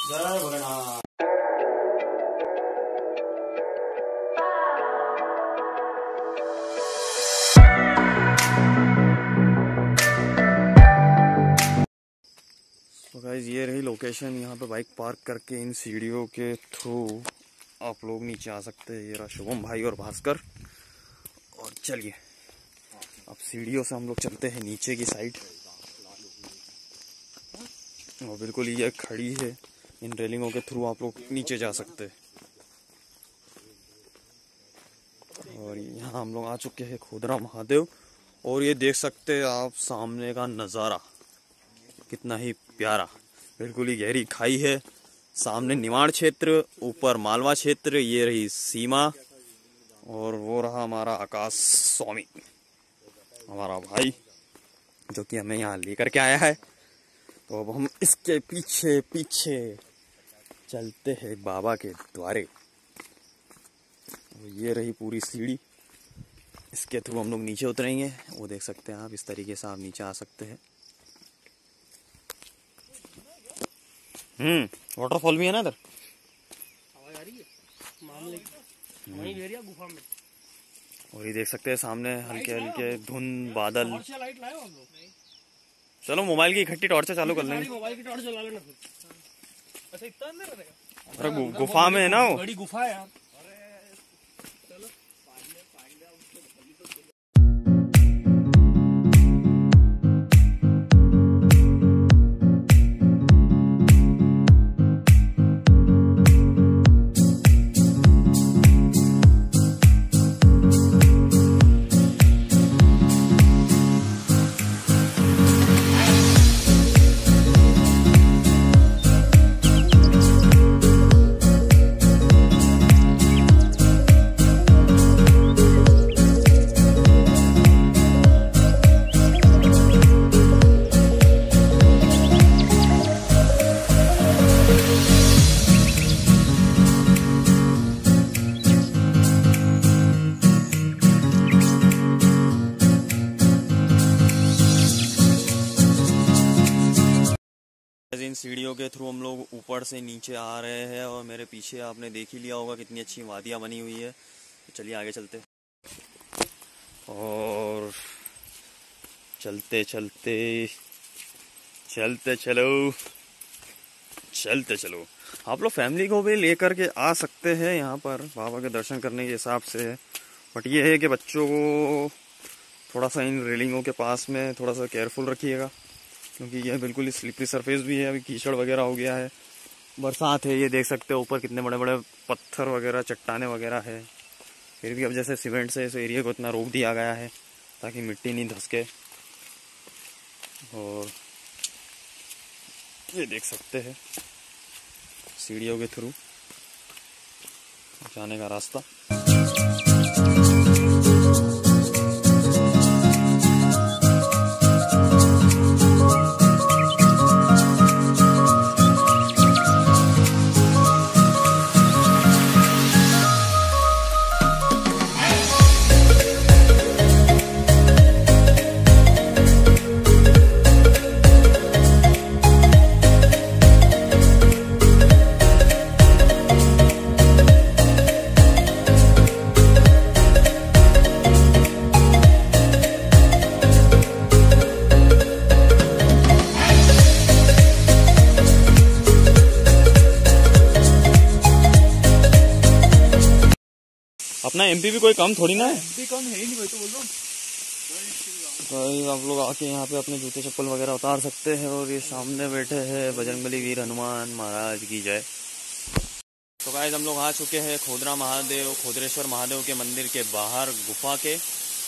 जय भोलेनाथ। तो गाइस ये रही लोकेशन। यहाँ पे बाइक पार्क करके इन सीढ़ियों के थ्रू आप लोग नीचे आ सकते हैं। ये रहा शुभम भाई और भास्कर। और चलिए अब सीढ़ियों से हम लोग चलते हैं नीचे की साइड। और बिल्कुल ये खड़ी है, इन रेलिंगों के थ्रू आप लोग नीचे जा सकते हैं। और यहाँ हम लोग आ चुके हैं खोदरा महादेव। और ये देख सकते हैं आप सामने का नज़ारा कितना ही प्यारा। बिल्कुल ही गहरी खाई है, सामने निमाड़ क्षेत्र, ऊपर मालवा क्षेत्र, ये रही सीमा। और वो रहा हमारा आकाश स्वामी, हमारा भाई, जो कि हमें यहाँ लेकर के आया है। तो अब हम इसके पीछे पीछे चलते हैं बाबा के द्वारे। ये रही पूरी सीढ़ी, इसके थ्रू हम लोग नीचे उतरेंगे। वो देख सकते हैं आप, इस तरीके से आप नीचे आ सकते हैं। वाटरफॉल भी है ना इधर। आवाज आ रही है मामले की, वहीं घेरिया गुफा में। और ये देख सकते हैं सामने हल्के हल्के धुंध बादल। लाइट लाए आप लोग? चलो मोबाइल की इकट्ठी टॉर्च चालू कर लेंगे। मोबाइल की टॉर्च जला लेना फिर। अच्छा इतना अंदर रहेगा? अरे गुफा में है ना वो, बड़ी गुफा है यार। इन सीढ़ियों के थ्रू हम लोग ऊपर से नीचे आ रहे हैं। और मेरे पीछे आपने देख ही लिया होगा कितनी अच्छी वादियाँ बनी हुई है। तो चलिए आगे चलते। और चलते चलते चलते चलो आप लोग फैमिली को भी लेकर के आ सकते हैं यहाँ पर बाबा के दर्शन करने के हिसाब से। बट ये है कि बच्चों को थोड़ा सा इन रेलिंगों के पास में थोड़ा सा केयरफुल रखिएगा, क्योंकि यह बिल्कुल ही स्लिपरी सरफेस भी है। अभी कीचड़ वगैरह हो गया है, बरसात है। ये देख सकते हो ऊपर कितने बड़े बड़े पत्थर वगैरह, चट्टाने वगैरह है। फिर भी अब जैसे सीमेंट से इस एरिया को इतना रोक दिया गया है ताकि मिट्टी नहीं धंसके। और ये देख सकते हैं सीढ़ियों के थ्रू जाने का रास्ता। अपना एमपी भी कोई कम थोड़ी ना है। एमपी कम है ही नहीं, भाई तो बोल रहा हूँ। भाई आप लोग आके यहाँ पे अपने जूते चप्पल वगैरह उतार सकते हैं। और ये सामने बैठे हैं बजरंगबली वीर हनुमान महाराज की जय। तो गाइस हम लोग आ चुके हैं खोदरा महादेव, खोदरेश्वर महादेव के मंदिर के बाहर गुफा के।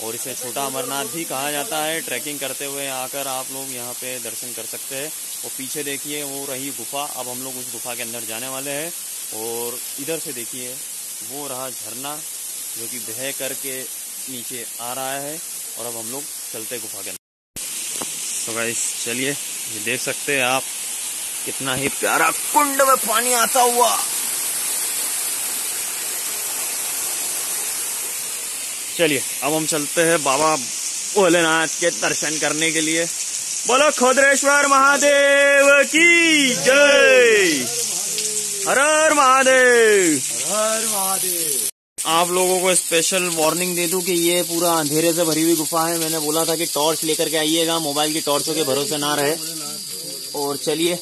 और इसे छोटा अमरनाथ भी कहा जाता है। ट्रैकिंग करते हुए आकर आप लोग यहाँ पे दर्शन कर सकते हैं। और पीछे देखिए वो रही गुफा। अब हम लोग उस गुफा के अंदर जाने वाले हैं। और इधर से देखिए वो रहा झरना, जो कि बह करके नीचे आ रहा है। और अब हम लोग चलते गुफा के अंदर। तो गाइस चलिए, ये देख सकते हैं आप कितना ही प्यारा कुंड में पानी आता हुआ। चलिए अब हम चलते हैं बाबा भोलेनाथ के दर्शन करने के लिए। बोलो खोदरेश्वर महादेव की जय। हर हर महादेव। हर महादेव। आप लोगों को स्पेशल वार्निंग दे दूं कि ये पूरा अंधेरे से भरी हुई गुफा है। मैंने बोला था कि टॉर्च लेकर के आइएगा, मोबाइल की टॉर्चों के भरोसे ना रहे। और चलिए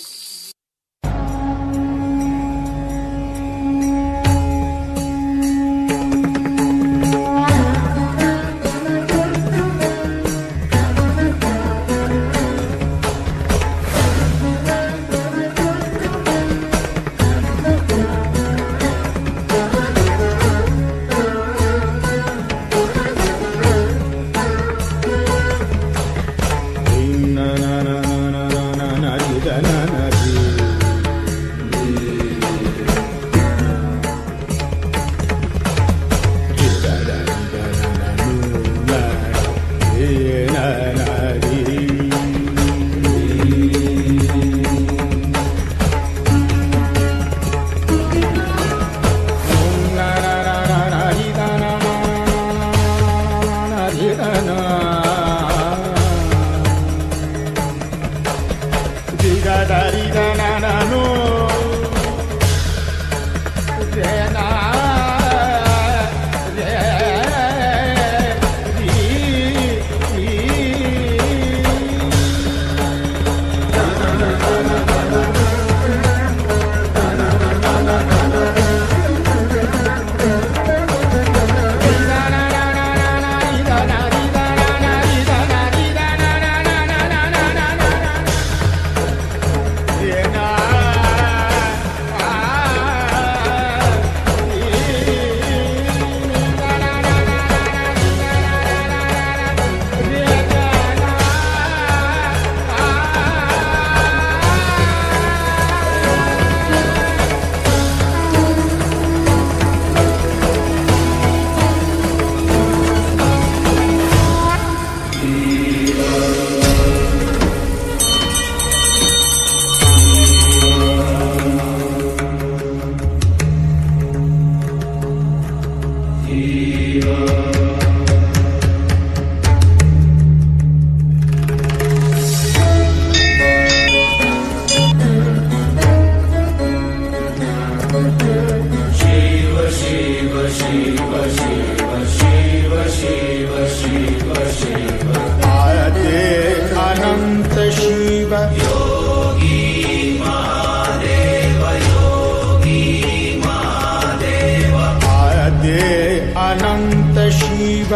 अनंत शिव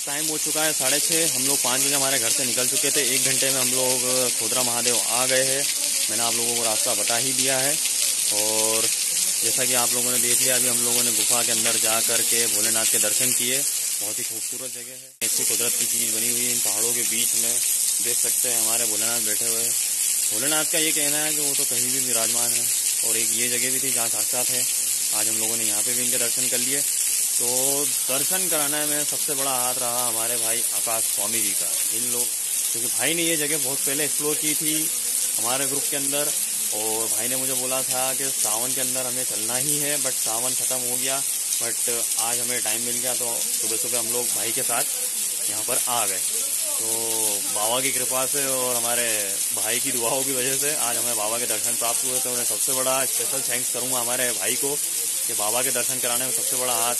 टाइम हो चुका है 6:30। हम लोग 5 बजे हमारे घर से निकल चुके थे। 1 घंटे में हम लोग खोदरा महादेव आ गए हैं। मैंने आप लोगों को रास्ता बता ही दिया है। और जैसा कि आप लोगों ने देख लिया, अभी हम लोगों ने गुफा के अंदर जा कर के भोलेनाथ के दर्शन किए। बहुत ही खूबसूरत जगह है, ऐसी कुदरत की चीज़ बनी हुई है इन पहाड़ों के बीच में। देख सकते हैं हमारे भोलेनाथ बैठे हुए। भोलेनाथ का ये कहना है कि वो तो कहीं भी विराजमान है। और एक ये जगह भी थी जहाँ साक्षात है। आज हम लोगों ने यहाँ पे भी इनके दर्शन कर लिए। तो दर्शन कराने में सबसे बड़ा हाथ रहा हमारे भाई आकाश स्वामी जी का। इन लोग, क्योंकि भाई ने ये जगह बहुत पहले एक्सप्लोर की थी हमारे ग्रुप के अंदर। और भाई ने मुझे बोला था कि सावन के अंदर हमें चलना ही है, बट सावन ख़त्म हो गया। बट आज हमें टाइम मिल गया तो सुबह सुबह हम लोग भाई के साथ यहाँ पर आ गए। तो बाबा की कृपा से और हमारे भाई की दुआओं की वजह से आज हमें बाबा के दर्शन प्राप्त हुए। तो मैं सबसे बड़ा स्पेशल थैंक्स करूँगा हमारे भाई को कि बाबा के दर्शन कराने में सबसे बड़ा हाथ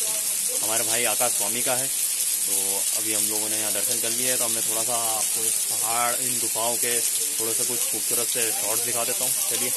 हमारे भाई आकाश स्वामी का है। तो अभी हम लोगों ने यहाँ दर्शन कर लिए। तो हमने थोड़ा सा आपको इस पहाड़, इन गुफाओं के थोड़े से कुछ खूबसूरत से शॉट्स दिखा देता हूँ। चलिए।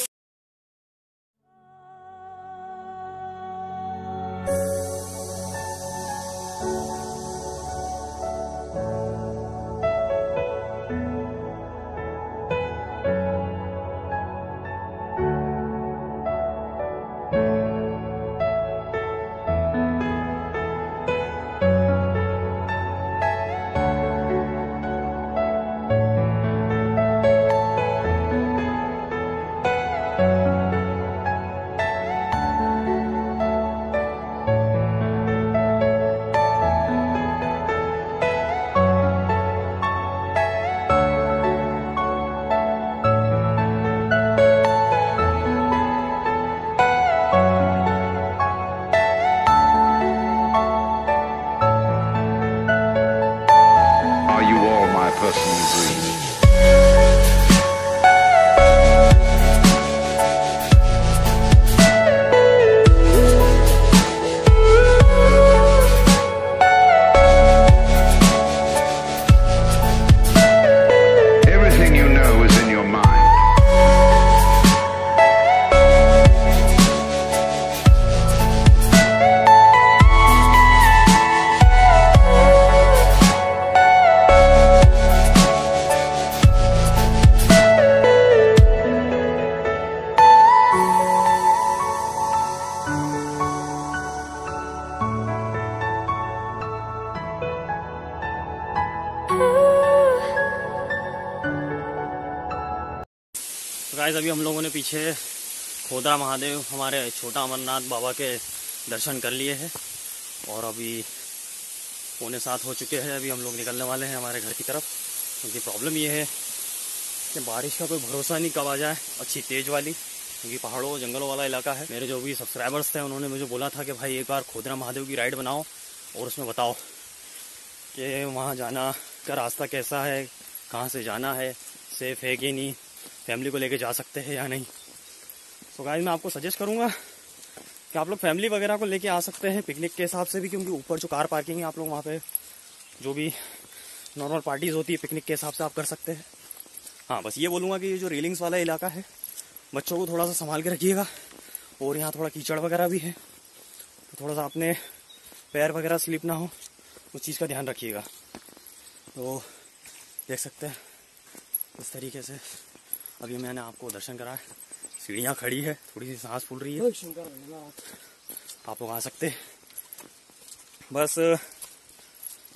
गाइस अभी हम लोगों ने पीछे खोदरा महादेव हमारे छोटा अमरनाथ बाबा के दर्शन कर लिए हैं और अभी 6:45 हो चुके हैं। अभी हम लोग निकलने वाले हैं हमारे घर की तरफ, क्योंकि प्रॉब्लम ये है कि बारिश का कोई भरोसा नहीं कब आ जाए अच्छी तेज़ वाली, क्योंकि पहाड़ों जंगलों वाला इलाका है। मेरे जो भी सब्सक्राइबर्स थे उन्होंने मुझे बोला था कि भाई एक बार खोदरा महादेव की राइड बनाओ और उसमें बताओ कि वहाँ जाना का रास्ता कैसा है, कहाँ से जाना है, सेफ़ है कि नहीं, फैमिली को लेके जा सकते हैं या नहीं। तो गाइस मैं आपको सजेस्ट करूँगा कि आप लोग फैमिली वगैरह को लेके आ सकते हैं पिकनिक के हिसाब से भी, क्योंकि ऊपर जो कार पार्किंग है आप लोग वहाँ पे जो भी नॉर्मल पार्टीज़ होती है पिकनिक के हिसाब से आप कर सकते हैं। हाँ बस ये बोलूँगा कि ये जो रेलिंग्स वाला इलाका है बच्चों को थोड़ा सा संभाल के रखिएगा, और यहाँ थोड़ा कीचड़ वगैरह भी है तो थोड़ा सा अपने पैर वगैरह स्लिप ना हो उस चीज़ का ध्यान रखिएगा। तो देख सकते हैं इस तरीके से अभी मैंने आपको दर्शन कराया। सीढ़ियाँ खड़ी है, थोड़ी सी सांस फूल रही है, आप लोग आ सकते हैं। बस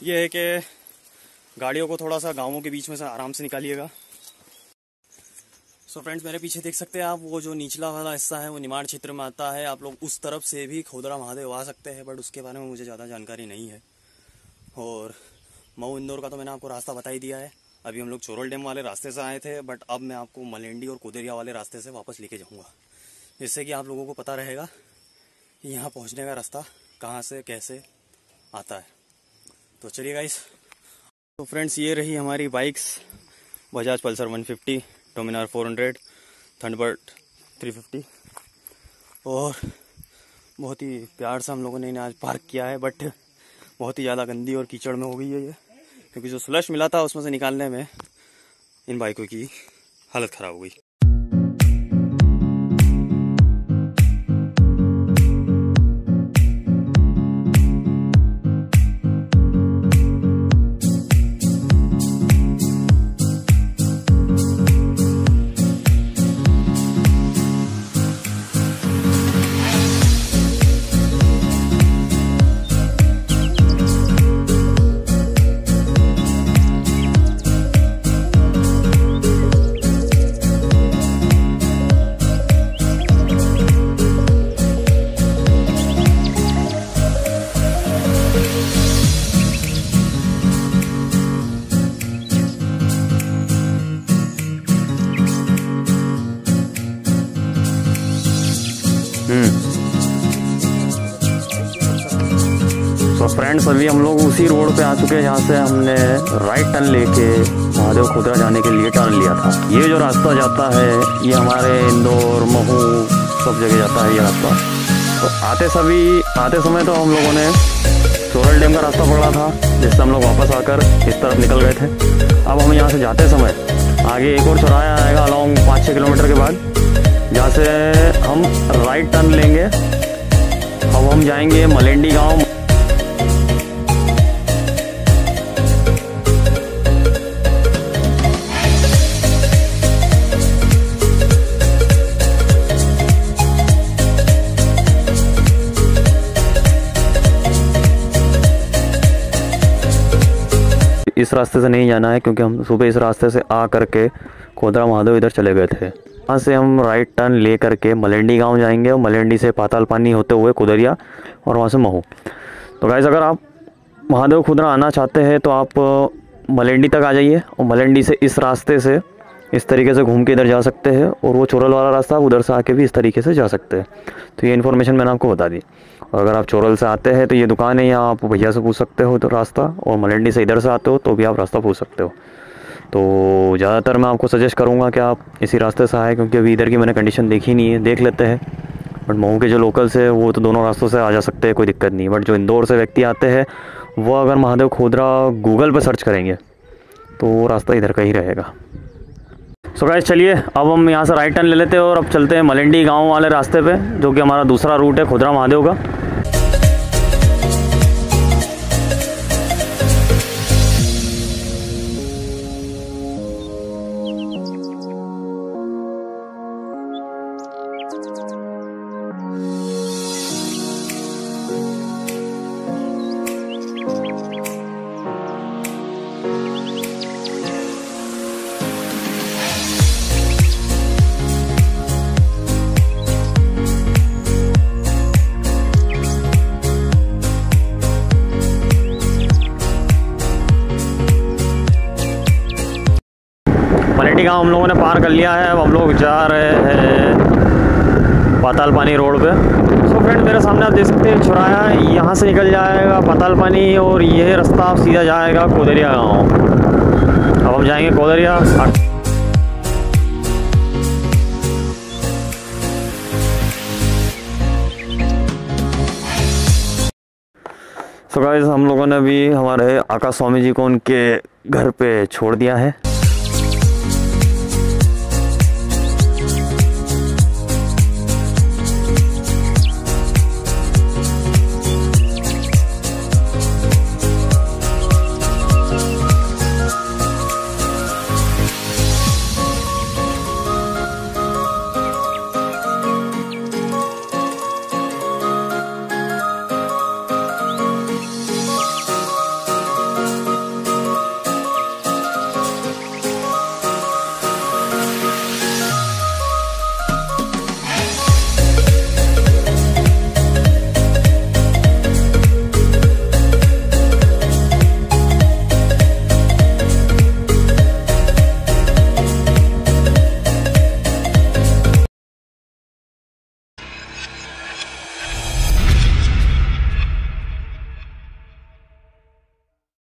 ये है कि गाड़ियों को थोड़ा सा गांवों के बीच में से आराम से निकालिएगा। सो फ्रेंड्स मेरे पीछे देख सकते हैं आप, वो जो निचला वाला हिस्सा है वो निमाड़ क्षेत्र में आता है। आप लोग उस तरफ से भी खोदरा महादेव आ सकते हैं, बट उसके बारे में मुझे ज़्यादा जानकारी नहीं है। और मऊ इंदौर का तो मैंने आपको रास्ता बता ही दिया है। अभी हम लोग चोरल डैम वाले रास्ते से आए थे, बट अब मैं आपको मलेंडी और कोदेरिया वाले रास्ते से वापस लेके जाऊंगा, जिससे कि आप लोगों को पता रहेगा कि यहाँ पहुँचने का रास्ता कहाँ से कैसे आता है। तो चलिए गाइस। तो फ्रेंड्स ये रही हमारी bikes, Bajaj Pulsar 150, Dominar 400, Thunderbird 350, और बहुत ही प्यार से हम लोगों ने इन्हें आज पार्क किया है, बट बहुत ही ज़्यादा गंदी और कीचड़ में हो गई है ये, क्योंकि जो स्लश मिला था उसमें से निकालने में इन बाइकों की हालत ख़राब हो गई। तो फ्रेंड्स अभी हम लोग उसी रोड पे आ चुके हैं जहाँ से हमने राइट टर्न लेके महादेव खोदरा जाने के लिए टर्न लिया था। ये जो रास्ता जाता है ये हमारे इंदौर, महू सब जगह जाता है ये रास्ता। तो आते समय तो हम लोगों ने चोरल डैम का रास्ता पकड़ा था, जिससे हम लोग वापस आकर इस तरफ निकल गए थे। अब हम यहाँ से जाते समय आगे एक और चौराहा आएगा अलॉन्ग 5-6 किलोमीटर के बाद, जहाँ से हम राइट टर्न लेंगे। अब हम जाएंगे मलेंडी गांव। इस रास्ते से नहीं जाना है, क्योंकि हम सुबह इस रास्ते से आ करके खोदरा महादेव इधर चले गए थे। वहाँ से हम राइट टर्न ले करके मलेंडी गांव जाएंगे, और मलेंडी से पाताल पानी होते हुए कोदरिया, और वहाँ से महू। तो गाइस अगर आप महादेव खोदरा आना चाहते हैं तो आप मलेंडी तक आ जाइए, और मलेंडी से इस रास्ते से इस तरीके से घूम के इधर जा सकते हैं, और वो चोरल वाला रास्ता उधर से आके भी इस तरीके से जा सकते हैं। तो ये इन्फॉर्मेशन मैंने आपको बता दी। और अगर आप चोरल से आते हैं तो ये दुकान है, यहाँ आप भैया से पूछ सकते हो तो रास्ता, और मलेंडी से इधर से आते हो तो भी आप रास्ता पूछ सकते हो। तो ज़्यादातर मैं आपको सजेस्ट करूँगा कि आप इसी रास्ते से आए, क्योंकि अभी इधर की मैंने कंडीशन देखी नहीं है, देख लेते हैं। बट महू के जो लोकल्स है वो तो दोनों रास्तों से आ जा सकते हैं, कोई दिक्कत नहीं। बट जो इंदौर से व्यक्ति आते हैं वो अगर महादेव खोदरा गूगल पर सर्च करेंगे तो वो रास्ता इधर का ही रहेगा। सो गाइस चलिए अब हम यहाँ से राइट टर्न ले लेते हैं और अब चलते हैं मलेंडी गांव वाले रास्ते पे, जो कि हमारा दूसरा रूट है खोदरा महादेव का। कोदरिया गाँव हम लोगों ने पार कर लिया है। अब हम लोग जा रहे हैं पाताल पानी रोड पे। सो फ्रेंड, मेरे सामने आप देख सकते हैं चौराहा है, यहाँ से निकल जाएगा पाताल पानी और यह रास्ता सीधा जाएगा कोदरिया गाँव। अब हम जाएंगे कोदरिया। सो गाइस, हम लोगों ने अभी हमारे आकाश स्वामी जी को उनके घर पे छोड़ दिया है।